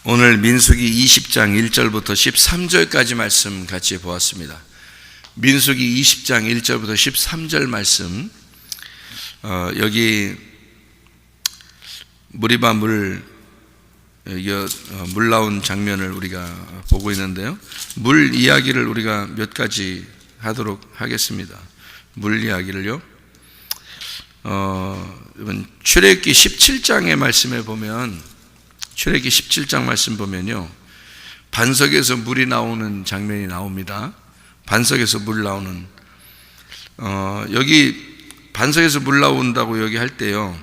오늘 민수기 20장 1절부터 13절까지 말씀 같이 보았습니다. 민수기 20장 1절부터 13절 말씀, 여기 무리바 물 나온 장면을 우리가 보고 있는데요. 물 이야기를 우리가 몇 가지 하도록 하겠습니다. 물 이야기를요. 이번 출애굽기 17장의 말씀에 보면, 출애굽기 17장 말씀 보면요, 반석에서 물이 나오는 장면이 나옵니다. 반석에서 물 나오는, 여기 반석에서 물 나온다고 여기 할 때요,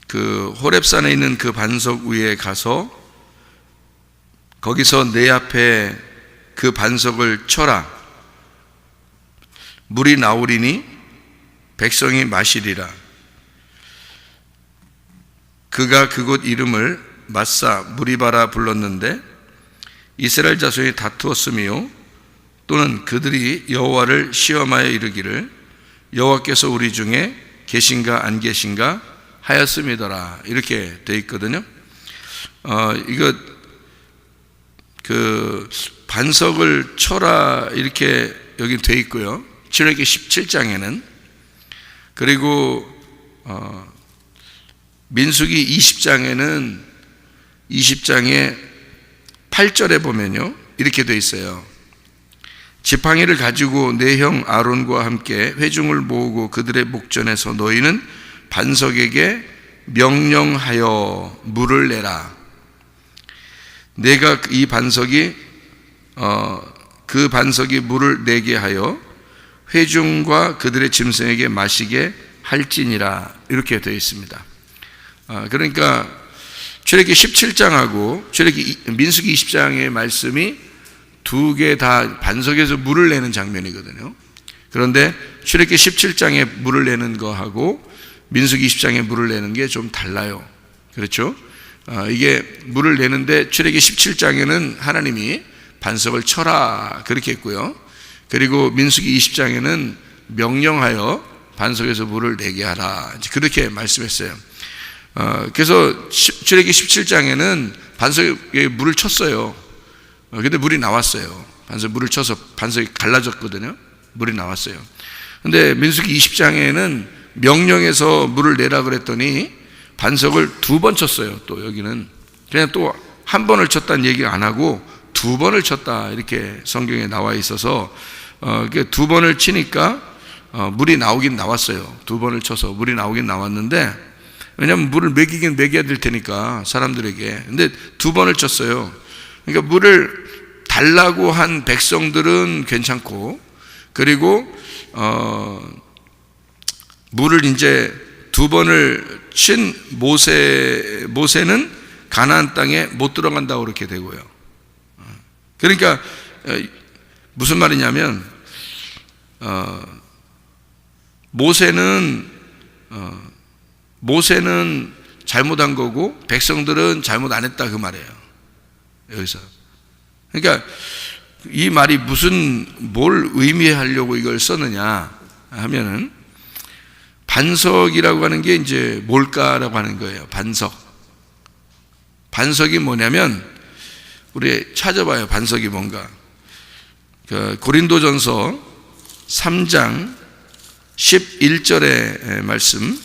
그 호렙산에 있는 그 반석 위에 가서 거기서 내 앞에 그 반석을 쳐라. 물이 나오리니 백성이 마시리라. 그가 그곳 이름을 마사 무리바라 불렀는데 이스라엘 자손이 다투었으며 또는 그들이 여호와를 시험하여 이르기를 여호와께서 우리 중에 계신가 안 계신가 하였음이더라. 이렇게 되어 있거든요. 이거 그 반석을 쳐라 이렇게 여기 되어 있고요. 출애굽기 17장에는, 그리고 민수기 20장에는 20장의 8절에 보면요, 이렇게 되어 있어요. 지팡이를 가지고 내 형 아론과 함께 회중을 모으고 그들의 목전에서 너희는 반석에게 명령하여 물을 내라. 내가 이 반석이 그 반석이 물을 내게 하여 회중과 그들의 짐승에게 마시게 할지니라. 이렇게 되어 있습니다. 그러니까 출애굽기 17장하고 민수기 20장의 말씀이 두 개 다 반석에서 물을 내는 장면이거든요. 그런데 출애굽기 17장에 물을 내는 거하고 민수기 20장에 물을 내는 게 좀 달라요. 그렇죠? 이게 물을 내는데 출애굽기 17장에는 하나님이 반석을 쳐라 그렇게 했고요. 그리고 민수기 20장에는 명령하여 반석에서 물을 내게 하라 그렇게 말씀했어요. 그래서 출애굽기 17장에는 반석에 물을 쳤어요. 근데 물이 나왔어요. 반석에 물을 쳐서 반석이 갈라졌거든요. 물이 나왔어요. 근데 민수기 20장에는 명령해서 물을 내라 그랬더니 반석을 두 번 쳤어요. 또 여기는 그냥 또 한 번을 쳤다는 얘기 안 하고 두 번을 쳤다 이렇게 성경에 나와 있어서 두 번을 치니까 물이 나오긴 나왔어요. 두 번을 쳐서 물이 나오긴 나왔는데, 왜냐하면 물을 먹여야 될 테니까 사람들에게. 근데 두 번을 쳤어요. 그러니까 물을 달라고 한 백성들은 괜찮고, 그리고 물을 이제 두 번을 친 모세는 가나안 땅에 못 들어간다고 그렇게 되고요. 그러니까 무슨 말이냐면, 모세는 잘못한 거고 백성들은 잘못 안 했다 그 말이에요. 여기서. 그러니까 이 말이 뭘 의미하려고 이걸 썼느냐 하면은, 반석이라고 하는 게 이제 뭘까라고 하는 거예요. 반석이 뭐냐면, 우리 찾아봐요. 반석이 뭔가. 고린도전서 3장 11절의 말씀,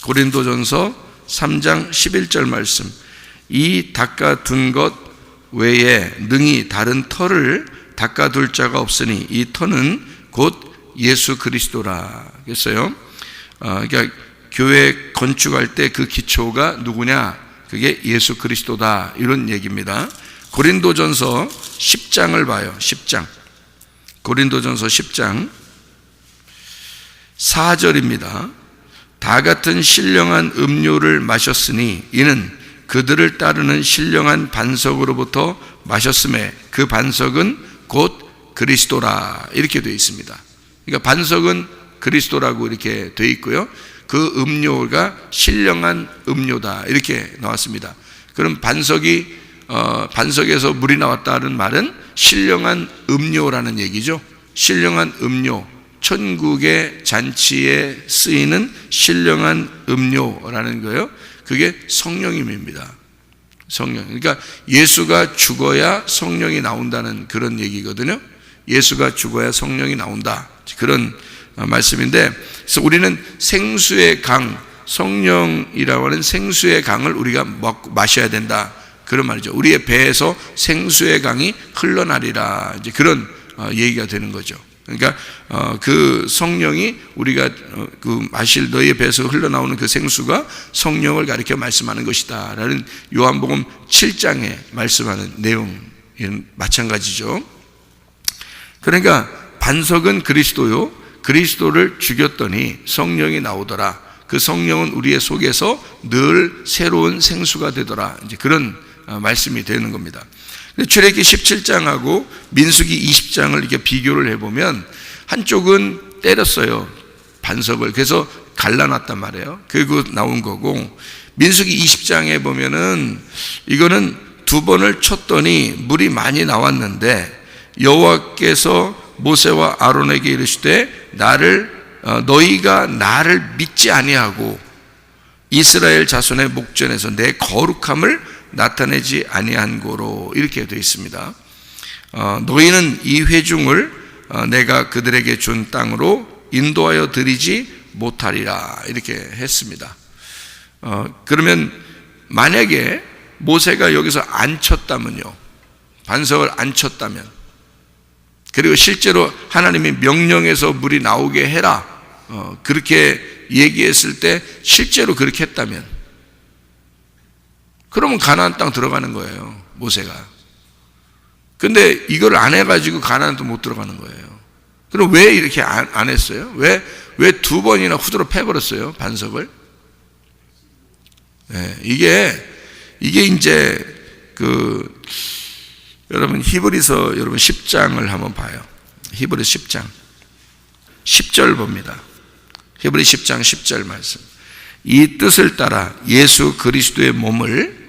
고린도전서 3장 11절 말씀. 이 닦아둔 것 외에 능히 다른 터를 닦아둘 자가 없으니 이 터는 곧 예수 그리스도라. 그랬어요. 그러니까 교회 건축할 때 그 기초가 누구냐? 그게 예수 그리스도다. 이런 얘기입니다. 고린도전서 10장을 봐요. 10장. 고린도전서 10장 4절입니다. 다 같은 신령한 음료를 마셨으니 이는 그들을 따르는 신령한 반석으로부터 마셨음에 그 반석은 곧 그리스도라. 이렇게 되어 있습니다. 그러니까 반석은 그리스도라고 이렇게 되어 있고요. 그 음료가 신령한 음료다. 이렇게 나왔습니다. 그럼 반석에서 물이 나왔다는 말은 신령한 음료라는 얘기죠. 신령한 음료. 천국의 잔치에 쓰이는 신령한 음료라는 거예요. 그게 성령님입니다. 성령. 그러니까 예수가 죽어야 성령이 나온다는 그런 얘기거든요. 예수가 죽어야 성령이 나온다. 그런 말씀인데, 그래서 우리는 생수의 강, 성령이라고 하는 생수의 강을 우리가 마셔야 된다. 그런 말이죠. 우리의 배에서 생수의 강이 흘러나리라. 이제 그런 얘기가 되는 거죠. 그러니까 그 성령이 우리가 그 마실 너희의 배에서 흘러나오는 그 생수가 성령을 가리켜 말씀하는 것이다 라는 요한복음 7장에 말씀하는 내용 마찬가지죠. 그러니까 반석은 그리스도요, 그리스도를 죽였더니 성령이 나오더라. 그 성령은 우리의 속에서 늘 새로운 생수가 되더라. 이제 그런 말씀이 되는 겁니다. 출애굽기 17장하고 민수기 20장을 이렇게 비교를 해보면 한쪽은 때렸어요, 반석을. 그래서 갈라놨단 말이에요. 그리고 나온 거고, 민수기 20장에 보면은 이거는 2번을 쳤더니 물이 많이 나왔는데 여호와께서 모세와 아론에게 이르시되 너희가 나를 믿지 아니하고 이스라엘 자손의 목전에서 내 거룩함을 나타내지 아니한 고로, 이렇게 되어 있습니다. 너희는 이 회중을 내가 그들에게 준 땅으로 인도하여 드리지 못하리라, 이렇게 했습니다. 그러면 만약에 모세가 여기서 안 쳤다면요, 반석을 안 쳤다면, 그리고 실제로 하나님이 명령해서 물이 나오게 해라, 그렇게 얘기했을 때 실제로 그렇게 했다면, 그러면 가나안 땅 들어가는 거예요, 모세가. 근데 이걸 안 해가지고 가나안 땅 못 들어가는 거예요. 그럼 왜 이렇게 안 했어요? 왜 2번이나 후드로 패버렸어요, 반석을? 네, 이게 이제 여러분 히브리서 여러분 10장을 한번 봐요. 히브리서 10장 10절 봅니다. 히브리 10장 10절 말씀. 이 뜻을 따라 예수 그리스도의 몸을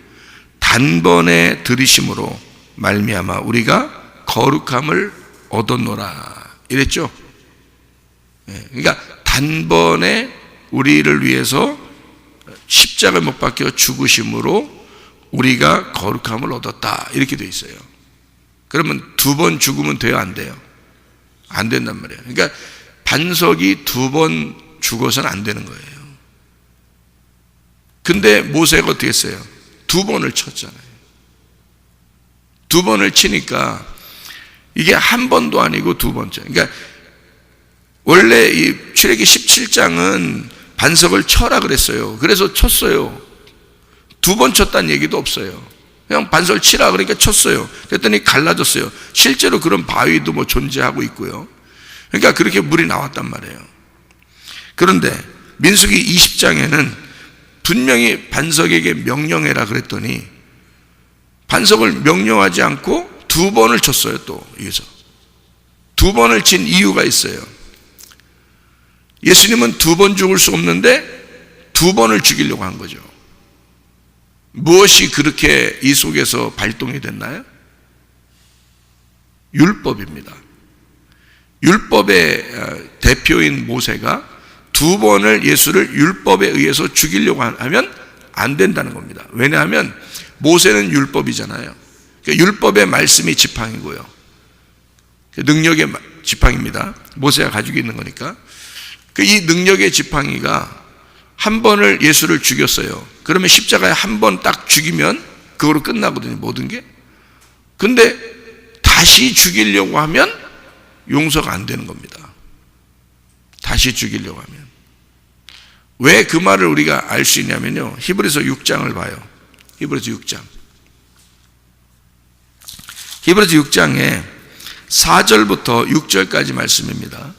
단번에 들이심으로 말미암아 우리가 거룩함을 얻었노라, 이랬죠. 그러니까 단번에 우리를 위해서 십자가에 못 박혀 죽으심으로 우리가 거룩함을 얻었다, 이렇게 돼 있어요. 그러면 2번 죽으면 돼요, 안 돼요? 안 된단 말이에요. 그러니까 반석이 2번 죽어서는 안 되는 거예요. 근데 모세가 어떻게 했어요? 2번을 쳤잖아요. 2번을 치니까 이게 한 번도 아니고 2번째. 그러니까 원래 이 출애굽기 17장은 반석을 쳐라 그랬어요. 그래서 쳤어요. 2번 쳤다는 얘기도 없어요. 그냥 반석을 치라 그러니까 쳤어요. 그랬더니 갈라졌어요. 실제로 그런 바위도 뭐 존재하고 있고요. 그러니까 그렇게 물이 나왔단 말이에요. 그런데 민수기 20장에는 분명히 반석에게 명령해라 그랬더니 반석을 명령하지 않고 2번을 쳤어요. 또 여기서 2번을 친 이유가 있어요. 예수님은 2번 죽을 수 없는데 2번을 죽이려고 한 거죠. 무엇이 그렇게 이 속에서 발동이 됐나요? 율법입니다. 율법의 대표인 모세가 2번을 예수를 율법에 의해서 죽이려고 하면 안 된다는 겁니다. 왜냐하면 모세는 율법이잖아요. 그러니까 율법의 말씀이 지팡이고요, 능력의 지팡이입니다. 모세가 가지고 있는 거니까. 이 능력의 지팡이가 한 번을 예수를 죽였어요. 그러면 십자가에 한 번 딱 죽이면 그거로 끝나거든요, 모든 게. 근데 다시 죽이려고 하면 용서가 안 되는 겁니다. 다시 죽이려고 하면. 왜 그 말을 우리가 알 수 있냐면요, 히브리서 6장을 봐요. 히브리서 6장. 히브리서 6장에 4절부터 6절까지 말씀입니다.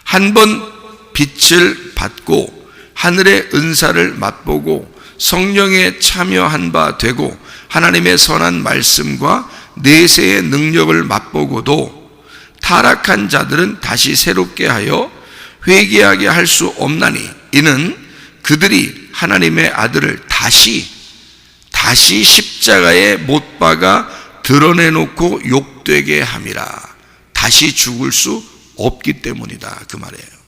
한 번 빛을 받고 하늘의 은사를 맛보고 성령에 참여한 바 되고 하나님의 선한 말씀과 내세의 능력을 맛보고도 타락한 자들은 다시 새롭게 하여 회개하게 할 수 없나니, 이는 그들이 하나님의 아들을 다시 십자가에 못 박아 드러내놓고 욕되게 함이라. 다시 죽을 수 없기 때문이다, 그 말이에요.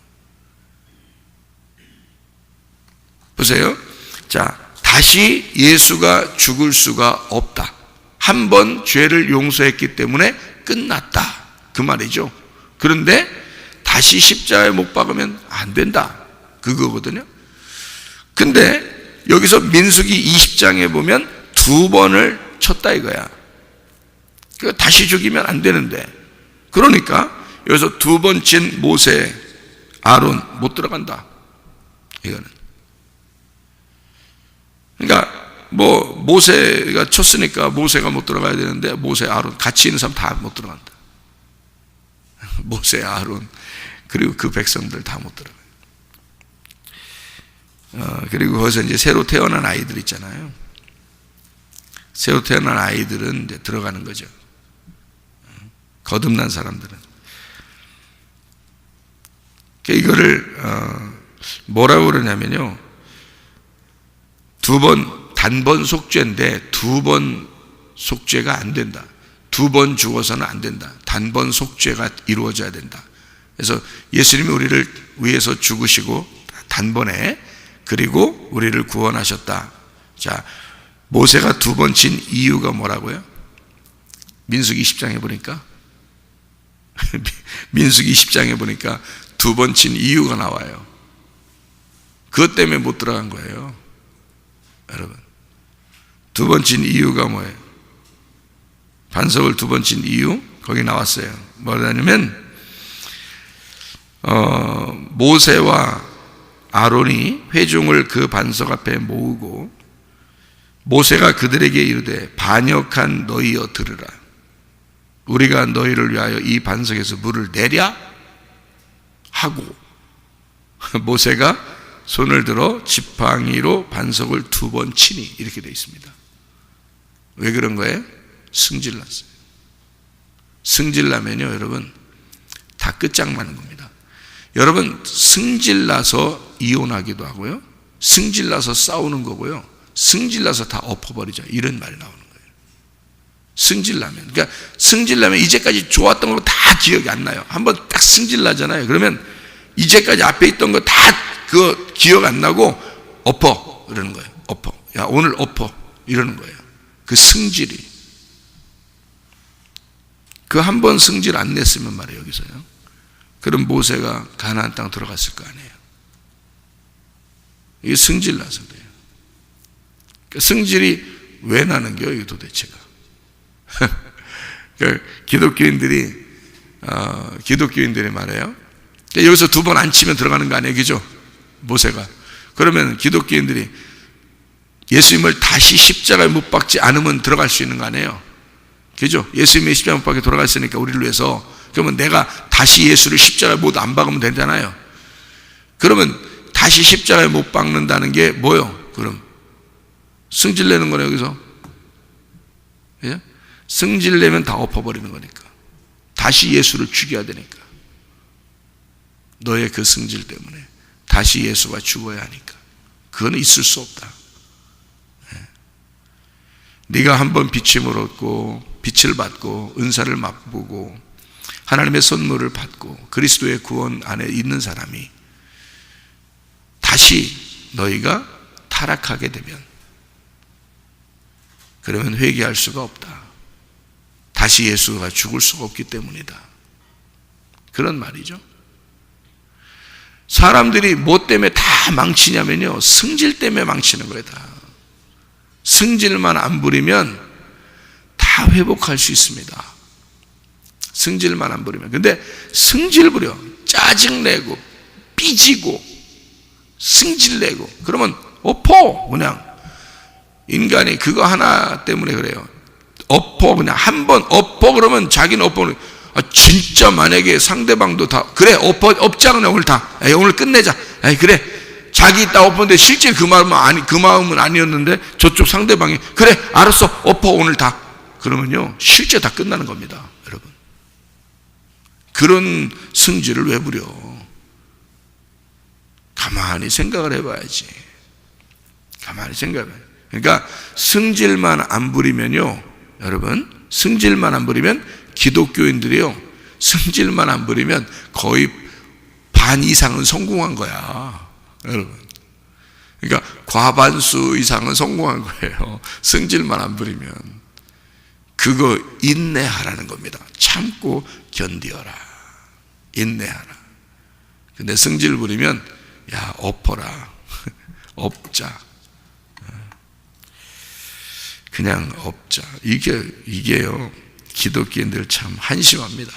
보세요. 자, 다시 예수가 죽을 수가 없다. 한 번 죄를 용서했기 때문에 끝났다, 그 말이죠. 그런데 다시 십자가에 못 박으면 안 된다, 그거거든요. 근데 여기서 민수기 20장에 보면 2번을 쳤다 이거야. 다시 죽이면 안 되는데, 그러니까 여기서 2번 친 모세, 아론 못 들어간다, 이거는. 그러니까 뭐 모세가 쳤으니까 모세가 못 들어가야 되는데, 모세, 아론 같이 있는 사람 다 못 들어간다. 모세, 아론 그리고 그 백성들 다 못 들어가요. 그리고 거기서 이제 새로 태어난 아이들 있잖아요. 새로 태어난 아이들은 이제 들어가는 거죠. 거듭난 사람들은. 이거를 뭐라고 그러냐면요, 2번 단번 속죄인데 2번 속죄가 안 된다. 2번 죽어서는 안 된다. 단번 속죄가 이루어져야 된다. 그래서 예수님이 우리를 위해서 죽으시고 단번에, 그리고 우리를 구원하셨다. 자, 모세가 2번 친 이유가 뭐라고요? 민수기 20장에 보니까 민수기 20장에 보니까 2번 친 이유가 나와요. 그것 때문에 못 들어간 거예요, 여러분. 2번 친 이유가 뭐예요? 반석을 2번 친 이유 거기 나왔어요. 뭐냐면 모세와 아론이 회중을 그 반석 앞에 모으고 모세가 그들에게 이르되 반역한 너희여 들으라. 우리가 너희를 위하여 이 반석에서 물을 내랴 하고 모세가 손을 들어 지팡이로 반석을 2번 치니, 이렇게 되어 있습니다. 왜 그런 거예요? 승질났어요. 승질나면요, 여러분, 다 끝장나는 겁니다. 여러분, 승질나서 이혼하기도 하고요, 승질나서 싸우는 거고요, 승질나서 다 엎어버리자, 이런 말이 나오는 거예요. 승질나면, 그러니까 승질나면 이제까지 좋았던 거 다 기억이 안 나요. 한번 딱 승질나잖아요. 그러면 이제까지 앞에 있던 거 다 그거 기억 안 나고 엎어, 이러는 거예요. 엎어, 야 오늘 엎어, 이러는 거예요. 그 승질이, 그 한 번 승질 안 냈으면 말이에요, 여기서요, 그럼 모세가 가나안 땅 들어갔을 거 아니에요. 이게 승질 나서 그래요. 그러니까 승질이 왜 나는 거예요, 이게 도대체가? 그러니까 기독교인들이 말해요. 여기서 2번 안 치면 들어가는 거 아니에요, 그죠? 모세가. 그러면 기독교인들이 예수님을 다시 십자가에 못 박지 않으면 들어갈 수 있는 거 아니에요, 그죠? 예수님이 십자가에 못 박혀 돌아갔으니까 우리를 위해서. 그러면 내가 다시 예수를 십자가에 못 안 박으면 되잖아요. 그러면 다시 십자가에 못 박는다는 게 뭐예요? 그럼 승질 내는 거네, 여기서. 예? 승질 내면 다 엎어버리는 거니까. 다시 예수를 죽여야 되니까. 너의 그 승질 때문에 다시 예수가 죽어야 하니까. 그건 있을 수 없다. 예. 네가 한번 빛임을 얻고 빛을 받고 은사를 맛보고 하나님의 선물을 받고 그리스도의 구원 안에 있는 사람이 다시 너희가 타락하게 되면, 그러면 회개할 수가 없다. 다시 예수가 죽을 수가 없기 때문이다. 그런 말이죠. 사람들이 뭐 때문에 다 망치냐면요, 승질 때문에 망치는 거예요. 다 승질만 안 부리면 다 회복할 수 있습니다. 승질만 안 부리면. 근데 승질 부려, 짜증내고 삐지고 승질내고 그러면 엎어. 그냥 인간이 그거 하나 때문에 그래요. 엎어. 그냥 한번 엎어 그러면 자기는 엎어. 진짜 만약에 상대방도 다 그래 엎자, 그냥 오늘 다, 오늘 끝내자, 그래 자기 다 엎었는데 실제 그 마음은 아니었는데 저쪽 상대방이 그래 알았어 엎어 오늘 다, 그러면요 실제 다 끝나는 겁니다, 여러분. 그런 승질을 왜 부려? 가만히 생각을 해봐야지. 가만히 생각해봐요. 그러니까 승질만 안 부리면요, 여러분, 승질만 안 부리면, 기독교인들이요 승질만 안 부리면 거의 반 이상은 성공한 거야, 여러분. 그러니까 과반수 이상은 성공한 거예요. 승질만 안 부리면. 그거 인내하라는 겁니다. 참고 견디어라. 인내하라. 근데 승질 부리면 야, 엎어라. 엎자. 그냥 엎자. 이게요, 기독교인들 참 한심합니다.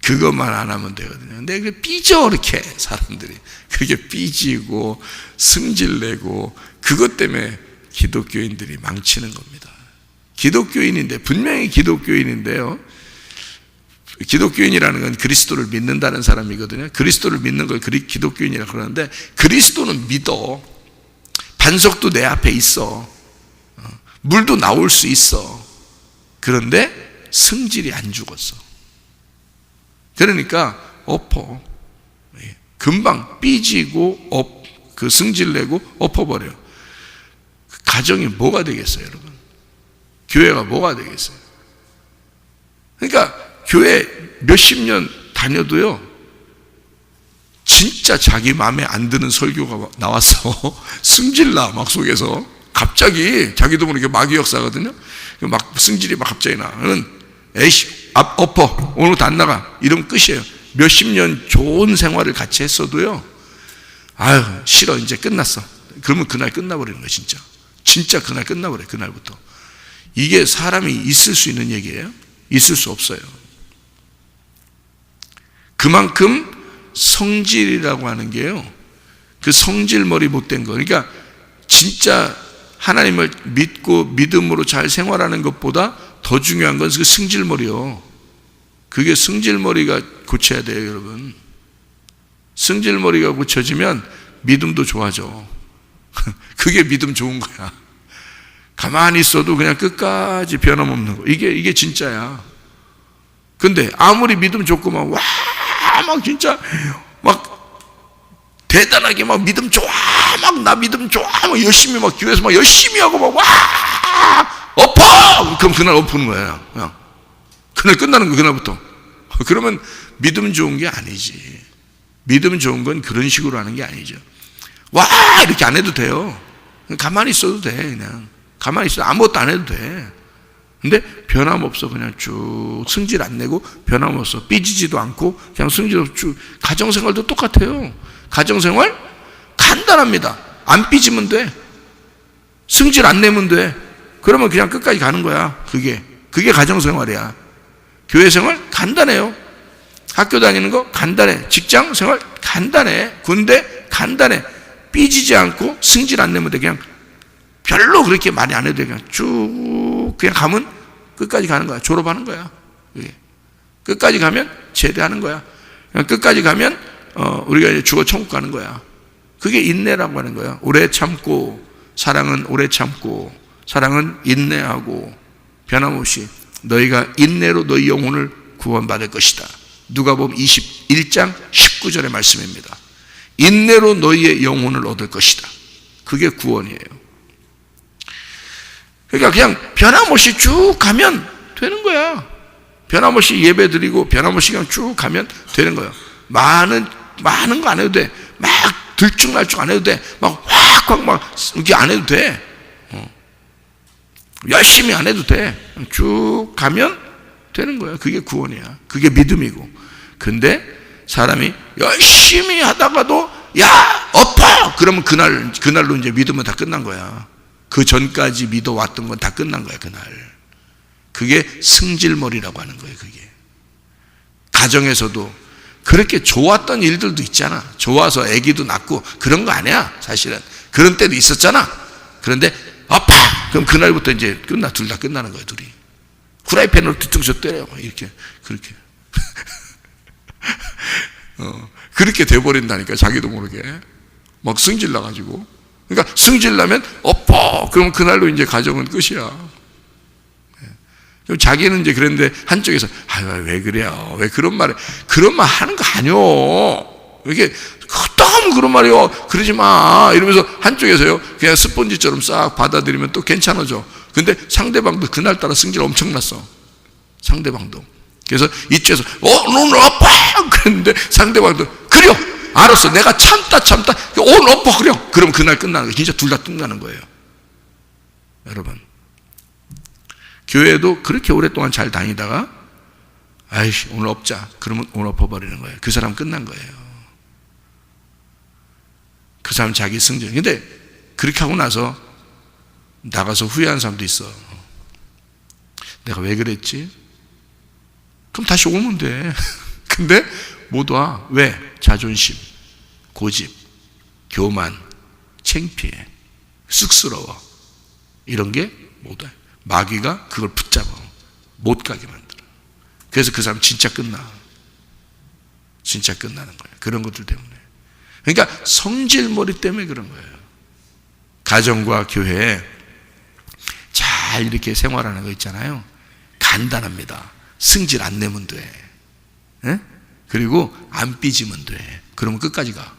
그것만 안 하면 되거든요. 근데 그 삐져, 이렇게 사람들이. 그게 삐지고 승질내고 그것 때문에 기독교인들이 망치는 겁니다. 기독교인인데, 분명히 기독교인인데요, 기독교인이라는 건 그리스도를 믿는다는 사람이거든요. 그리스도를 믿는 걸 기독교인이라고 그러는데, 그리스도는 믿어. 반석도 내 앞에 있어. 물도 나올 수 있어. 그런데 성질이 안 죽었어. 그러니까 엎어. 금방 삐지고 그 승질내고 엎어버려. 가정이 뭐가 되겠어요, 여러분? 교회가 뭐가 되겠어요? 그러니까 교회 몇십 년 다녀도요, 진짜 자기 마음에 안 드는 설교가 나와서 승질나, 막 속에서. 갑자기 자기도 모르게 마귀 역사거든요. 막 승질이 막 갑자기 나. 에이씨, 엎어. 오늘부터 안 나가. 이러면 끝이에요. 몇십 년 좋은 생활을 같이 했어도요, 아유, 싫어. 이제 끝났어. 그러면 그날 끝나버리는 거예요, 진짜. 진짜 그날 끝나버려요, 그날부터. 이게 사람이 있을 수 있는 얘기예요? 있을 수 없어요. 그만큼 성질이라고 하는 게요, 그 성질머리 못된 거. 그러니까 진짜 하나님을 믿고 믿음으로 잘 생활하는 것보다 더 중요한 건 그 승질머리요. 그게 승질머리가 고쳐야 돼요, 여러분. 승질머리가 고쳐지면 믿음도 좋아져. 그게 믿음 좋은 거야. 가만히 있어도 그냥 끝까지 변함없는 거. 이게 진짜야. 근데 아무리 믿음 좋고 막 진짜 막 대단하게 막 믿음 좋아, 막 나 믿음 좋아, 막 열심히 막 교회에서 막 열심히 하고 막 엎어! 그럼 그날 엎는 거야. 그냥 그날 끝나는 거, 그날부터. 그러면 믿음 좋은 게 아니지. 믿음 좋은 건 그런 식으로 하는 게 아니죠. 이렇게 안 해도 돼요. 가만히 있어도 돼. 그냥 가만히 있어. 아무것도 안 해도 돼. 근데 변함없어. 그냥 쭉 승질 안 내고 변함없어. 삐지지도 않고 그냥 승질 없이 쭉. 가정생활도 똑같아요. 가정생활 간단합니다. 안 삐지면 돼. 승질 안 내면 돼. 그러면 그냥 끝까지 가는 거야. 그게 가정생활이야. 교회생활 간단해요. 학교 다니는 거 간단해. 직장생활 간단해. 군대 간단해. 삐지지 않고 승질 안 내면 돼. 그냥 별로 그렇게 많이 안 해도 돼. 그냥 쭉 그냥 가면 끝까지 가는 거야. 졸업하는 거야. 끝까지 가면 제대하는 거야. 그냥 끝까지 가면 우리가 이제 죽어 천국 가는 거야. 그게 인내라고 하는 거야. 오래 참고, 사랑은 오래 참고, 사랑은 인내하고, 변함없이 너희가 인내로 너희 영혼을 구원받을 것이다. 누가복음 21장 19절의 말씀입니다. 인내로 너희의 영혼을 얻을 것이다. 그게 구원이에요. 그러니까 그냥 변함없이 쭉 가면 되는 거야. 변함없이 예배 드리고 변함없이 그냥 쭉 가면 되는 거예요. 많은 거 안 해도 돼. 막 들쭉날쭉 안 해도 돼. 막 확 이렇게 안 해도 돼. 열심히 안 해도 돼. 쭉 가면 되는 거야. 그게 구원이야. 그게 믿음이고. 근데 사람이 열심히 하다가도 야, 엎어! 그러면 그날로 이제 믿으면 다 끝난 거야. 그 전까지 믿어왔던 건 다 끝난 거야, 그날. 그게 승질머리라고 하는 거예요, 그게. 가정에서도 그렇게 좋았던 일들도 있잖아. 좋아서 아기도 낳고 그런 거 아니야, 사실은. 그런 때도 있었잖아. 그런데 엎어! 그럼 그날부터 이제 둘 다 끝나는 거야, 둘이. 후라이팬으로 뒤통수 때려요, 이렇게. 그렇게. 그렇게 돼버린다니까, 자기도 모르게. 막 승질 나가지고. 그러니까 승질 나면 엎어! 그러면 그날로 이제 가정은 끝이야. 그럼 자기는 이제 그랬는데 한쪽에서 왜 그래요? 왜 그런 말 하는 거 아니요. 이렇게 너무 그런 말이요. 그러지 마. 이러면서 한쪽에서요 그냥 스펀지처럼 싹 받아들이면 또 괜찮아져. 근데 상대방도 그날따라 승질 엄청 났어. 상대방도. 그래서 이쪽에서 너는 아파! 그랬는데 상대방도 그래요! 알았어, 내가 참다 온 엎어버려. 그럼 그날 끝나는 거예요. 진짜 둘 다 끝나는 거예요. 여러분, 교회도 그렇게 오랫동안 잘 다니다가 아이씨 오늘 엎자, 그러면 오늘 엎어버리는 거예요. 그 사람 끝난 거예요. 그 사람 자기 승진. 근데 그렇게 하고 나서 나가서 후회하는 사람도 있어. 내가 왜 그랬지? 그럼 다시 오면 돼. 근데 못 와. 왜? 자존심, 고집, 교만, 창피해, 쑥스러워. 이런 게 못 와. 마귀가 그걸 붙잡아 못 가게 만들어. 그래서 그 사람 진짜 끝나. 진짜 끝나는 거예요. 그런 것들 때문에. 그러니까 성질머리 때문에 그런 거예요. 가정과 교회에 잘 이렇게 생활하는 거 있잖아요. 간단합니다. 승질 안 내면 돼. 에? 그리고 안 삐지면 돼. 그러면 끝까지 가.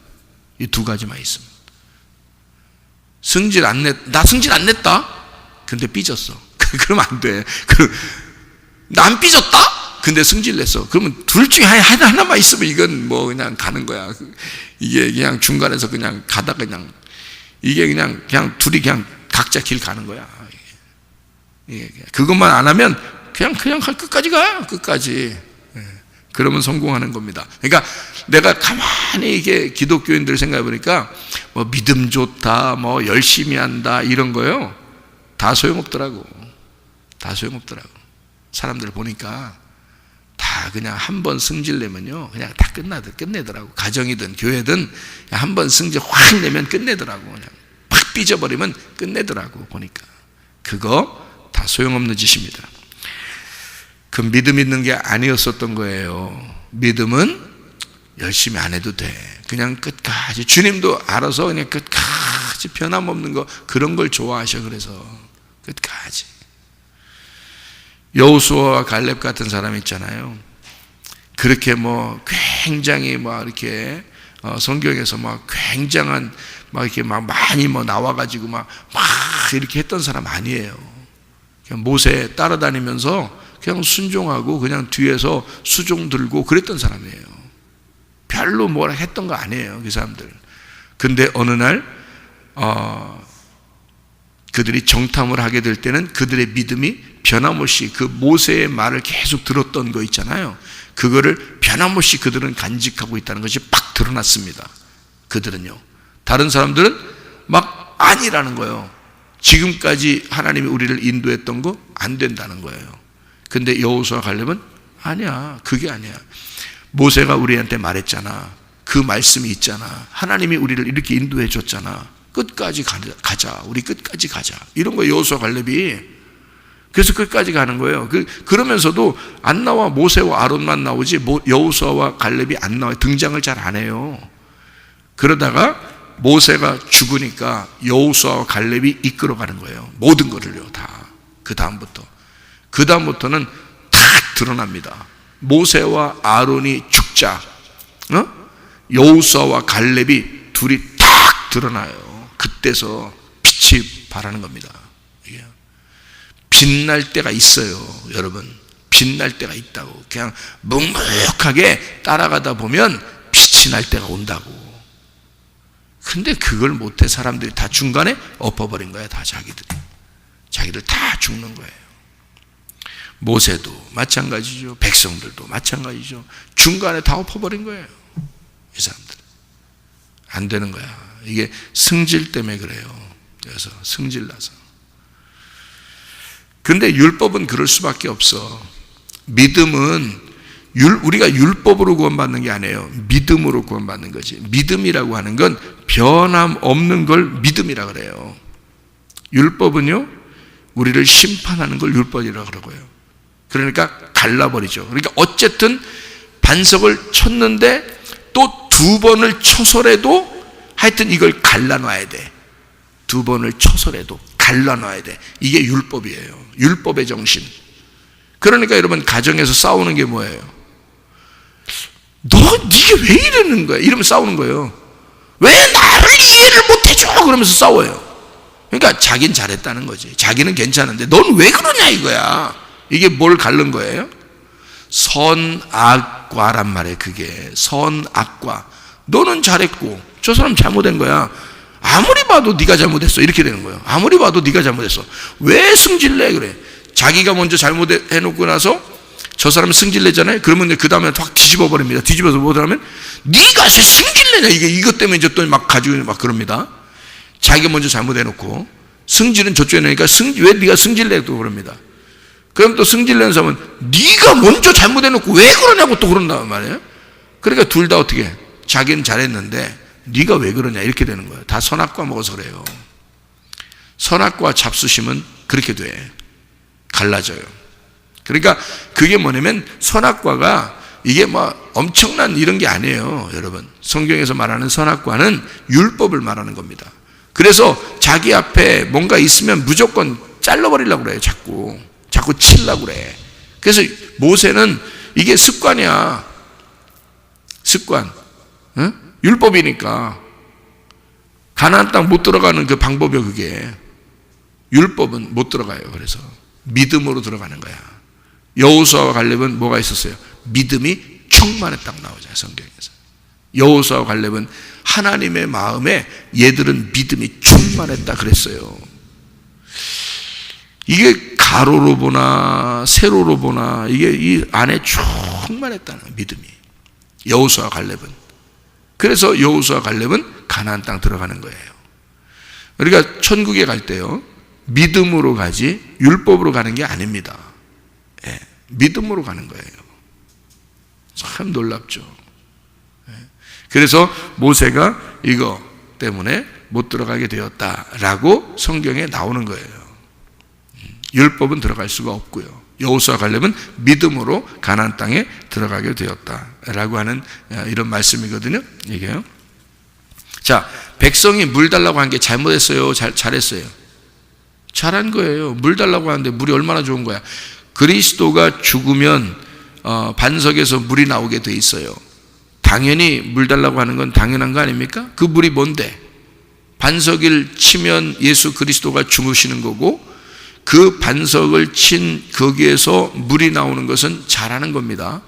이 두 가지만 있으면. 나 승질 안 냈다? 근데 삐졌어. 그러면 안 돼. 나 안 삐졌다? 근데 승질 냈어. 그러면 둘 중에 하나만 있으면 이건 뭐 그냥 가는 거야. 이게 그냥 중간에서 그냥 가다가 이게 그냥 둘이 그냥 각자 길 가는 거야. 그것만 안 하면 그냥 끝까지 가. 끝까지. 그러면 성공하는 겁니다. 그러니까 내가 가만히 이게 기독교인들 생각해 보니까 뭐 믿음 좋다, 뭐 열심히 한다 이런 거요. 다 소용없더라고. 다 소용없더라고. 사람들 보니까 다 그냥 한 번 승질 내면요, 그냥 다 끝내더라고. 가정이든 교회든 한 번 승질 확 내면 끝내더라고. 그냥 확 삐져버리면 끝내더라고. 보니까 그거 다 소용없는 짓입니다. 그 믿음 있는 게 아니었었던 거예요. 믿음은 열심히 안 해도 돼. 그냥 끝까지. 주님도 알아서 그냥 끝까지 변함없는 거, 그런 걸 좋아하셔. 그래서 끝까지. 여호수아와 갈렙 같은 사람 있잖아요. 그렇게 뭐 굉장히 막 이렇게 성경에서 막 굉장한 막 이렇게 막 많이 뭐 나와가지고 막 이렇게 했던 사람 아니에요. 그냥 모세 따라다니면서 그냥 순종하고 그냥 뒤에서 수종 들고 그랬던 사람이에요. 별로 뭐라 했던 거 아니에요, 그 사람들. 근데 어느 날 그들이 정탐을 하게 될 때는 그들의 믿음이 변함없이 그 모세의 말을 계속 들었던 거 있잖아요. 그거를 변함없이 그들은 간직하고 있다는 것이 팍 드러났습니다. 그들은요. 다른 사람들은 막 아니라는 거예요. 지금까지 하나님이 우리를 인도했던 거 안 된다는 거예요. 근데 여호수아 갈렙은 아니야, 그게 아니야. 모세가 우리한테 말했잖아. 그 말씀이 있잖아. 하나님이 우리를 이렇게 인도해 줬잖아. 끝까지 가자. 우리 끝까지 가자. 이런 거 여호수아 갈렙이. 그래서 끝까지 가는 거예요. 그러면서도 안 나와. 모세와 아론만 나오지 여호수아와 갈렙이 안 나와요. 등장을 잘 안 해요. 그러다가 모세가 죽으니까 여호수아와 갈렙이 이끌어가는 거예요. 모든 거를요, 다. 그 다음부터는 탁 드러납니다. 모세와 아론이 죽자, 여호수아와 갈렙이 둘이 탁 드러나요. 그때서 빛이 발하는 겁니다. 빛날 때가 있어요, 여러분. 빛날 때가 있다고. 그냥 묵묵하게 따라가다 보면 빛이 날 때가 온다고. 근데 그걸 못해 사람들이 다 중간에 엎어버린 거야. 다 자기들 다 죽는 거예요. 모세도 마찬가지죠. 백성들도 마찬가지죠. 중간에 다 엎어버린 거예요. 이 사람들 안 되는 거야. 이게 승질 때문에 그래요. 그래서 승질 나서. 근데 율법은 그럴 수밖에 없어. 믿음은 우리가 율법으로 구원받는 게 아니에요. 믿음으로 구원받는 거지. 믿음이라고 하는 건 변함없는 걸 믿음이라 그래요. 율법은요, 우리를 심판하는 걸 율법이라고 그러고요. 그러니까 갈라버리죠. 그러니까 어쨌든 반석을 쳤는데 또 두 번을 쳐서라도 하여튼 이걸 갈라놔야 돼. 두 번을 쳐서라도 갈라놔야 돼. 이게 율법이에요. 율법의 정신. 그러니까 여러분, 가정에서 싸우는 게 뭐예요? 네가 왜 이러는 거야? 이러면 싸우는 거예요. 왜 나를 이해를 못해줘? 그러면서 싸워요. 그러니까 자기는 잘했다는 거지. 자기는 괜찮은데 넌 왜 그러냐 이거야. 이게 뭘 갈른 거예요? 선악과란 말이에요. 그게 선악과. 너는 잘했고 저 사람 잘못된 거야. 아무리 봐도 네가 잘못했어. 이렇게 되는 거예요. 아무리 봐도 네가 잘못했어. 왜 승질내? 그래. 자기가 먼저 잘못해놓고 나서 저 사람 승질내잖아요. 그러면 그 다음에 확 뒤집어 버립니다. 뒤집어서 뭐라면 네가 승질내냐. 이것 때문에 이제 또 막 가지고 막 그럽니다. 자기가 먼저 잘못해놓고 승질은 저쪽에 내니까 왜 네가 승질내? 또 그럽니다. 그럼 또 승질내는 사람은 네가 먼저 잘못해놓고 왜 그러냐고 또 그런단 말이에요. 그러니까 둘 다 어떻게 해? 자기는 잘했는데 네가 왜 그러냐 이렇게 되는 거예요. 다 선악과 먹어서 그래요. 선악과 잡수심은 그렇게 돼. 갈라져요. 그러니까 그게 뭐냐면 선악과가 이게 뭐 엄청난 이런 게 아니에요. 여러분, 성경에서 말하는 선악과는 율법을 말하는 겁니다. 그래서 자기 앞에 뭔가 있으면 무조건 잘라버리려고 그래요. 자꾸 치려고 그래. 그래서 모세는 이게 습관이야. 습관. 응? 율법이니까 가나안 땅 못 들어가는 그 방법이요. 그게 율법은 못 들어가요. 그래서 믿음으로 들어가는 거야. 여호수아와 갈렙은 뭐가 있었어요? 믿음이 충만했다고 나오잖아요. 성경에서. 여호수아와 갈렙은 하나님의 마음에 얘들은 믿음이 충만했다 그랬어요. 이게 가로로 보나 세로로 보나 이게 이 안에 충만했다는 믿음이. 여호수아와 갈렙은. 그래서 여호수아와 갈렙은 가나안 땅 들어가는 거예요. 우리가 천국에 갈 때요, 믿음으로 가지 율법으로 가는 게 아닙니다. 예, 믿음으로 가는 거예요. 참 놀랍죠. 예, 그래서 모세가 이거 때문에 못 들어가게 되었다라고 성경에 나오는 거예요. 율법은 들어갈 수가 없고요. 여호수아 갈렙은 믿음으로 가나안 땅에 들어가게 되었다라고 하는 이런 말씀이거든요. 이게요. 자, 백성이 물 달라고 한 게 잘못했어요? 잘했어요? 잘한 거예요. 물 달라고 하는데 물이 얼마나 좋은 거야. 그리스도가 죽으면 반석에서 물이 나오게 돼 있어요. 당연히 물 달라고 하는 건 당연한 거 아닙니까? 그 물이 뭔데? 반석을 치면 예수 그리스도가 죽으시는 거고, 그 반석을 친 거기에서 물이 나오는 것은 잘하는 겁니다.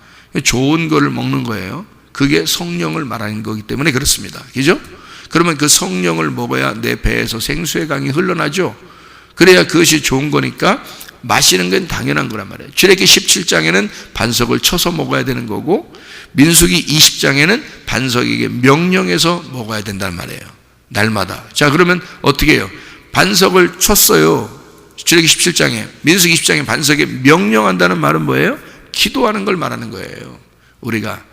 좋은 거를 먹는 거예요. 그게 성령을 말하는 거기 때문에 그렇습니다. 그죠? 그러면 그 성령을 먹어야 내 배에서 생수의 강이 흘러나죠. 그래야 그것이 좋은 거니까 마시는 건 당연한 거란 말이에요. 출애굽기 17장에는 반석을 쳐서 먹어야 되는 거고, 민수기 20장에는 반석에게 명령해서 먹어야 된단 말이에요. 날마다. 자, 그러면 어떻게 해요? 반석을 쳤어요. 출애굽기 17장에, 민수기 20장에 반석에 명령한다는 말은 뭐예요? 기도하는 걸 말하는 거예요. 우리가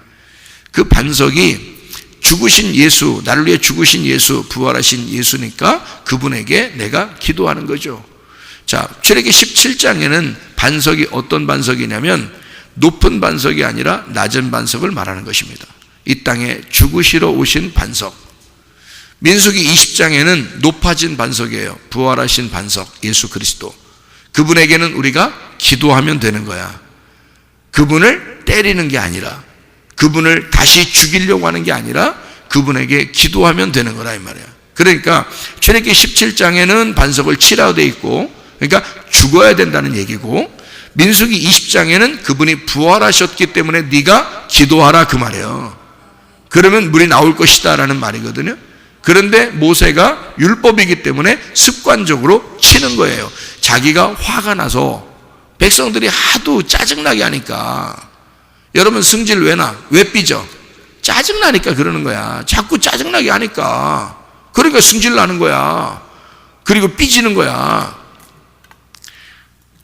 그 반석이 죽으신 예수, 나를 위해 죽으신 예수, 부활하신 예수니까 그분에게 내가 기도하는 거죠. 자, 출애굽기 17장에는 반석이 어떤 반석이냐면 높은 반석이 아니라 낮은 반석을 말하는 것입니다. 이 땅에 죽으시러 오신 반석. 민수기 20장에는 높아진 반석이에요. 부활하신 반석, 예수 그리스도. 그분에게는 우리가 기도하면 되는 거야. 그분을 때리는 게 아니라, 그분을 다시 죽이려고 하는 게 아니라 그분에게 기도하면 되는 거라 이 말이야. 그러니까 출애굽기 17장에는 반석을 치라고 돼 있고, 그러니까 죽어야 된다는 얘기고, 민수기 20장에는 그분이 부활하셨기 때문에 네가 기도하라 그 말이에요. 그러면 물이 나올 것이다 라는 말이거든요. 그런데 모세가 율법이기 때문에 습관적으로 치는 거예요. 자기가 화가 나서 백성들이 하도 짜증나게 하니까. 여러분, 승질 왜 나? 왜 삐져? 짜증나니까 그러는 거야. 자꾸 짜증나게 하니까. 그러니까 승질 나는 거야. 그리고 삐지는 거야.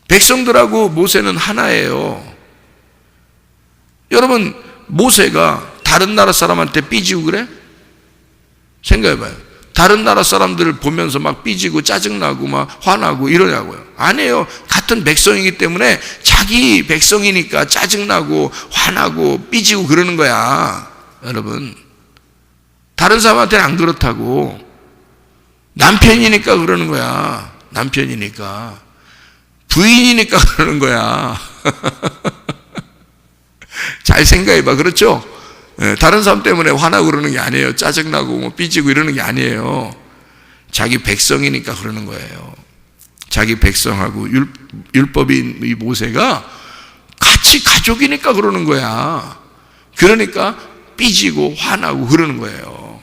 백성들하고 모세는 하나예요. 여러분, 모세가 다른 나라 사람한테 삐지고 그래? 생각해봐요. 다른 나라 사람들을 보면서 막 삐지고 짜증나고 막 화나고 이러냐고요? 아니에요. 같은 백성이기 때문에 자기 백성이니까 짜증나고 화나고 삐지고 그러는 거야. 여러분, 다른 사람한테는 안 그렇다고. 남편이니까 그러는 거야. 남편이니까. 부인이니까 그러는 거야. 잘 생각해봐. 그렇죠? 다른 사람 때문에 화나고 그러는 게 아니에요. 짜증나고 뭐 삐지고 이러는 게 아니에요. 자기 백성이니까 그러는 거예요. 자기 백성하고 율법인 이 모세가 같이 가족이니까 그러는 거야. 그러니까 삐지고 화나고 그러는 거예요.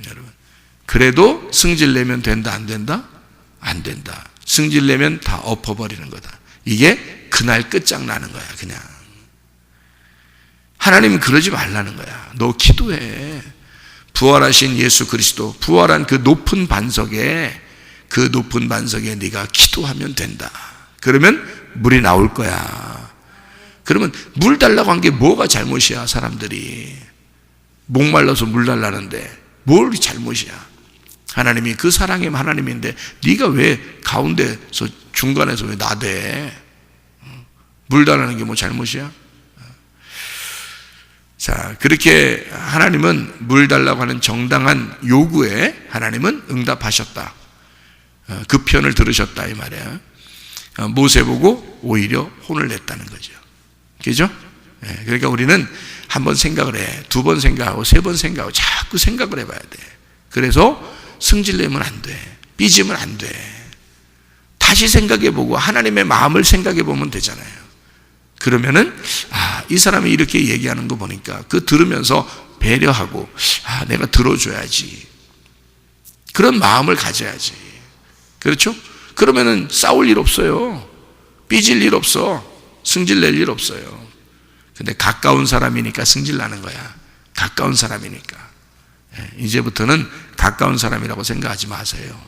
여러분, 그래도 승질 내면 된다, 안 된다? 안 된다. 승질 내면 다 엎어버리는 거다. 이게 그날 끝장나는 거야. 그냥 하나님은 그러지 말라는 거야. 너 기도해. 부활하신 예수 그리스도, 부활한 그 높은 반석에 네가 기도하면 된다. 그러면 물이 나올 거야. 그러면 물 달라고 한 게 뭐가 잘못이야? 사람들이 목말라서 물 달라는데 뭘 잘못이야? 하나님이 그 사랑의 하나님인데 네가 왜 가운데서 중간에서 왜 나대? 물 달라는 게 뭐 잘못이야? 자, 그렇게 하나님은 물 달라고 하는 정당한 요구에 하나님은 응답하셨다. 그 편을 들으셨다 이 말이야. 모세 보고 오히려 혼을 냈다는 거죠. 그죠? 그러니까 우리는 한 번 생각을 해, 두 번 생각하고 세 번 생각하고 자꾸 생각을 해봐야 돼. 그래서 승질내면 안 돼, 삐지면 안 돼. 다시 생각해보고 하나님의 마음을 생각해보면 되잖아요. 그러면은 이 사람이 이렇게 얘기하는 거 보니까 그 들으면서 배려하고 내가 들어줘야지, 그런 마음을 가져야지. 그렇죠? 그러면은 싸울 일 없어요. 삐질 일 없어. 승질 낼 일 없어요. 근데 가까운 사람이니까 승질 나는 거야. 가까운 사람이니까. 이제부터는 가까운 사람이라고 생각하지 마세요.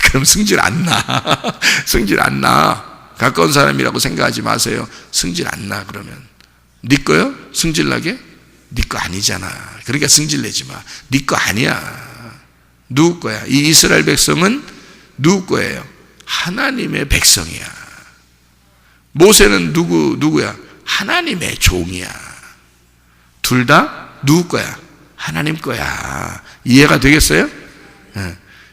그럼 승질 안 나. 승질 안 나. 가까운 사람이라고 생각하지 마세요. 승질 안 나. 그러면 네 거요? 승질 나게? 네 거 아니잖아. 그러니까 승질 내지 마. 네 거 아니야. 누구 거야? 이 이스라엘 백성은 누구 거예요? 하나님의 백성이야. 모세는 누구야? 하나님의 종이야. 둘 다 누구 거야? 하나님 거야. 이해가 되겠어요?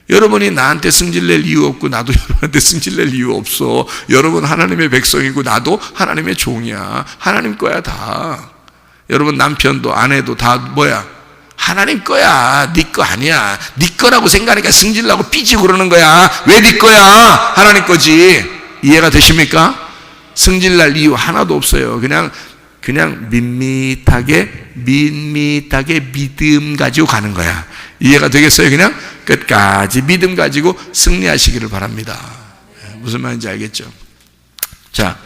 여러분이 나한테 승질낼 이유 없고 나도 여러분한테 승질낼 이유 없어. 여러분 하나님의 백성이고 나도 하나님의 종이야. 하나님 거야 다. 여러분 남편도 아내도 다 뭐야? 하나님 거야. 네 거 아니야. 네 거라고 생각하니까 승질나고 삐지고 그러는 거야. 왜 네 거야? 하나님 거지. 이해가 되십니까? 승질날 이유 하나도 없어요. 그냥 밋밋하게 믿음 가지고 가는 거야. 이해가 되겠어요? 그냥 끝까지 믿음 가지고 승리하시기를 바랍니다. 무슨 말인지 알겠죠? 자,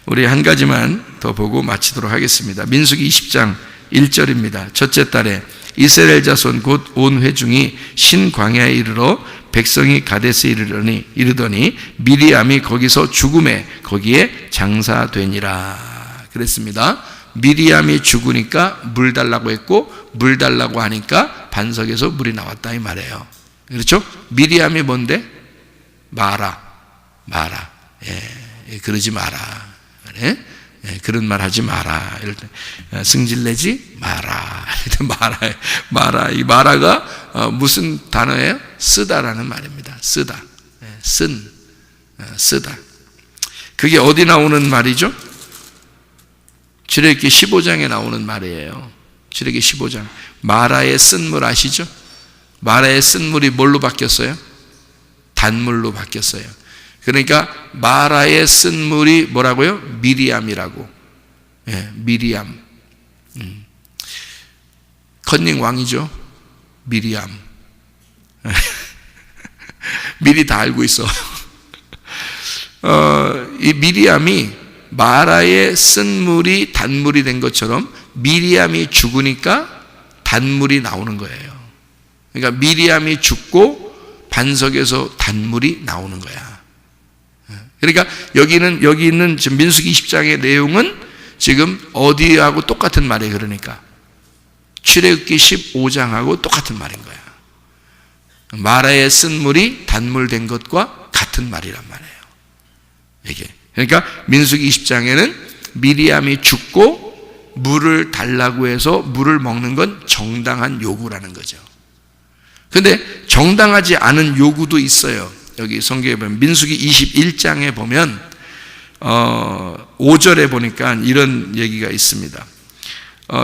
우리 한 가지만 더 보고 마치도록 하겠습니다. 민수기 20장 1절입니다. 첫째 달에 이스라엘 자손 곧 온 회중이 신광야에 이르러 백성이 가데스에 이르더니 미리암이 거기서 죽음에 거기에 장사되니라 그랬습니다. 미리암이 죽으니까 물 달라고 했고 물 달라고 하니까 반석에서 물이 나왔다 이 말이에요. 그렇죠? 미리암이 뭔데? 마라. 그러지 마라. 그런 말 하지 마라. 이럴 때 승질내지 마라. 이 마라가 무슨 단어예요? 쓰다라는 말입니다. 쓰다. 쓰다. 그게 어디 나오는 말이죠? 출애굽기 15장에 나오는 말이에요. 출애굽기 15장. 마라의 쓴물 아시죠? 마라의 쓴물이 뭘로 바뀌었어요? 단물로 바뀌었어요. 그러니까 마라의 쓴물이 뭐라고요? 미리암이라고. 미리암. 컨닝 왕이죠. 미리암. 미리 다 알고 있어. 이 미리암이 마라의 쓴물이 단물이 된 것처럼 미리암이 죽으니까 단물이 나오는 거예요. 그러니까 미리암이 죽고 반석에서 단물이 나오는 거야. 그러니까 여기 있는 지금 민수기 20장의 내용은 지금 어디하고 똑같은 말이에요. 그러니까 출애굽기 15장하고 똑같은 말인 거야. 마라의 쓴물이 단물된 것과 같은 말이란 말이에요. 이게. 그러니까 민수기 20장에는 미리암이 죽고 물을 달라고 해서 물을 먹는 건 정당한 요구라는 거죠. 그런데 정당하지 않은 요구도 있어요. 여기 성경에 보면 민수기 21장에 보면 5절에 보니까 이런 얘기가 있습니다.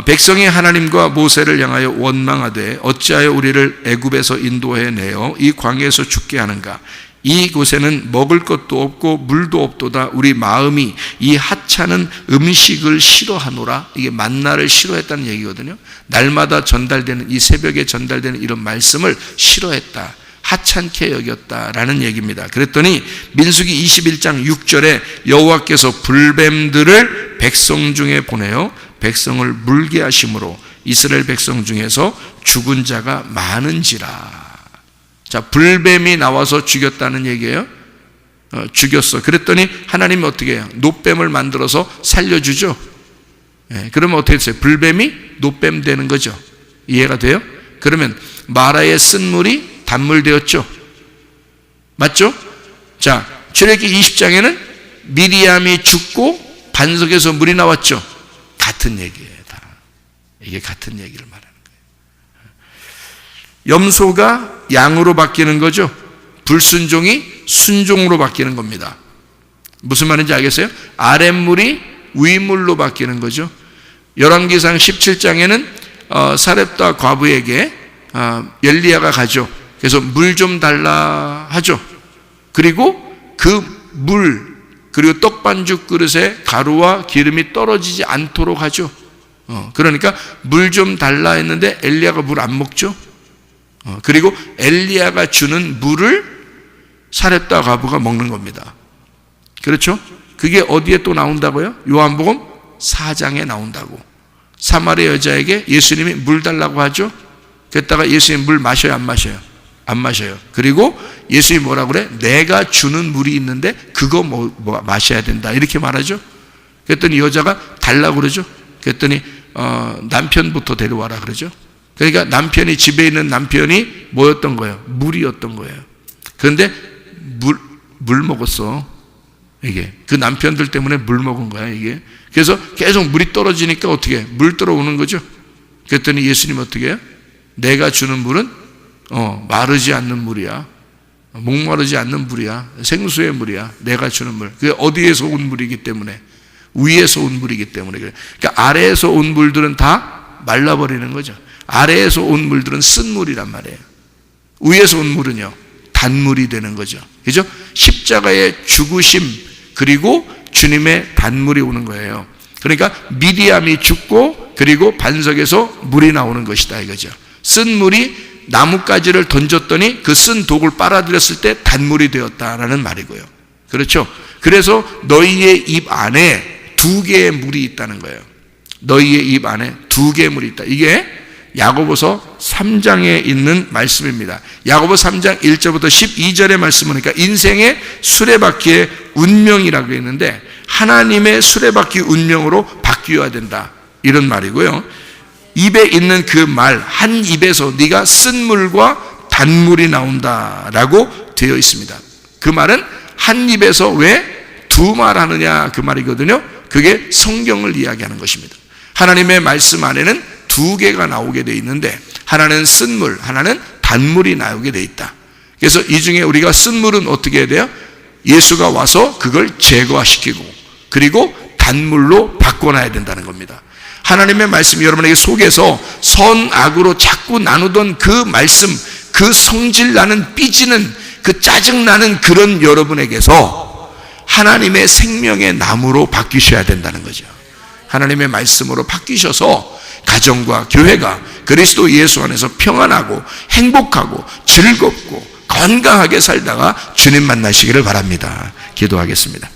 백성이 하나님과 모세를 향하여 원망하되 어찌하여 우리를 애굽에서 인도해 내어 이 광야에서 죽게 하는가? 이곳에는 먹을 것도 없고 물도 없도다. 우리 마음이 이 하찮은 음식을 싫어하노라. 이게 만나를 싫어했다는 얘기거든요. 날마다 전달되는, 이 새벽에 전달되는 이런 말씀을 싫어했다, 하찮게 여겼다라는 얘기입니다. 그랬더니 민수기 21장 6절에 여호와께서 불뱀들을 백성 중에 보내어 백성을 물게 하심으로 이스라엘 백성 중에서 죽은 자가 많은지라. 자, 불뱀이 나와서 죽였다는 얘기예요. 죽였어. 그랬더니 하나님이 어떻게 해요? 노뱀을 만들어서 살려주죠. 그러면 어떻게 됐어요? 불뱀이 노뱀 되는 거죠. 이해가 돼요? 그러면 마라의 쓴물이 단물 되었죠. 맞죠? 자, 출애굽기 20장에는 미리암이 죽고 반석에서 물이 나왔죠. 같은 얘기예요. 다. 이게 같은 얘기를 말하는 거예요. 염소가 양으로 바뀌는 거죠. 불순종이 순종으로 바뀌는 겁니다. 무슨 말인지 알겠어요? 아랫물이 위물로 바뀌는 거죠. 열왕기상 17장에는 사렙다 과부에게 엘리야가 가죠. 그래서 물 좀 달라 하죠. 그리고 그 물, 그리고 떡반죽 그릇에 가루와 기름이 떨어지지 않도록 하죠. 그러니까 물 좀 달라 했는데 엘리야가 물 안 먹죠. 그리고 엘리야가 주는 물을 사렙다 과부가 먹는 겁니다. 그렇죠? 그게 어디에 또 나온다고요? 요한복음 4장에 나온다고. 사마리아 여자에게 예수님이 물 달라고 하죠. 그랬다가 예수님 물 마셔요, 안 마셔요? 안 마셔요. 그리고 예수님이 뭐라 그래? 내가 주는 물이 있는데 그거 마셔야 된다, 이렇게 말하죠. 그랬더니 여자가 달라고 그러죠. 그랬더니 남편부터 데려와라 그러죠. 그러니까 남편이, 집에 있는 남편이 뭐였던 거예요? 물이었던 거예요. 그런데 물 먹었어. 이게 그 남편들 때문에 물 먹은 거야, 이게. 그래서 계속 물이 떨어지니까 어떻게 해? 물 들어오는 거죠. 그랬더니 예수님 어떻게 해요? 내가 주는 물은 마르지 않는 물이야. 목마르지 않는 물이야. 생수의 물이야. 내가 주는 물. 그게 어디에서 온 물이기 때문에, 위에서 온 물이기 때문에 그래. 그러니까 아래에서 온 물들은 다 말라버리는 거죠. 아래에서 온 물들은 쓴 물이란 말이에요. 위에서 온 물은요, 단물이 되는 거죠. 그죠? 십자가의 죽으심, 그리고 주님의 단물이 오는 거예요. 그러니까 미리암이 죽고 그리고 반석에서 물이 나오는 것이다, 이거죠. 쓴 물이 나뭇가지를 던졌더니 그 쓴 독을 빨아들였을 때 단물이 되었다라는 말이고요. 그렇죠? 그래서 너희의 입 안에 2개의 물이 있다는 거예요. 너희의 입 안에 2개의 물이 있다. 이게 야고보서 3장에 있는 말씀입니다. 야고보서 3장 1절부터 12절의 말씀을 보니까 인생의 수레바퀴의 운명이라고 했는데 하나님의 수레바퀴 운명으로 바뀌어야 된다, 이런 말이고요. 입에 있는 그 말, 한 입에서 네가 쓴 물과 단물이 나온다라고 되어 있습니다. 그 말은 한 입에서 왜 2말 하느냐, 그 말이거든요. 그게 성경을 이야기하는 것입니다. 하나님의 말씀 안에는 2개가 나오게 되어 있는데 하나는 쓴 물, 하나는 단물이 나오게 되어 있다. 그래서 이 중에 우리가 쓴 물은 어떻게 해야 돼요? 예수가 와서 그걸 제거시키고 그리고 단물로 바꿔놔야 된다는 겁니다. 하나님의 말씀이 여러분에게 속에서 선악으로 자꾸 나누던 그 말씀, 그 성질나는, 삐지는, 그 짜증나는 그런 여러분에게서 하나님의 생명의 나무로 바뀌셔야 된다는 거죠. 하나님의 말씀으로 바뀌셔서 가정과 교회가 그리스도 예수 안에서 평안하고 행복하고 즐겁고 건강하게 살다가 주님 만나시기를 바랍니다. 기도하겠습니다.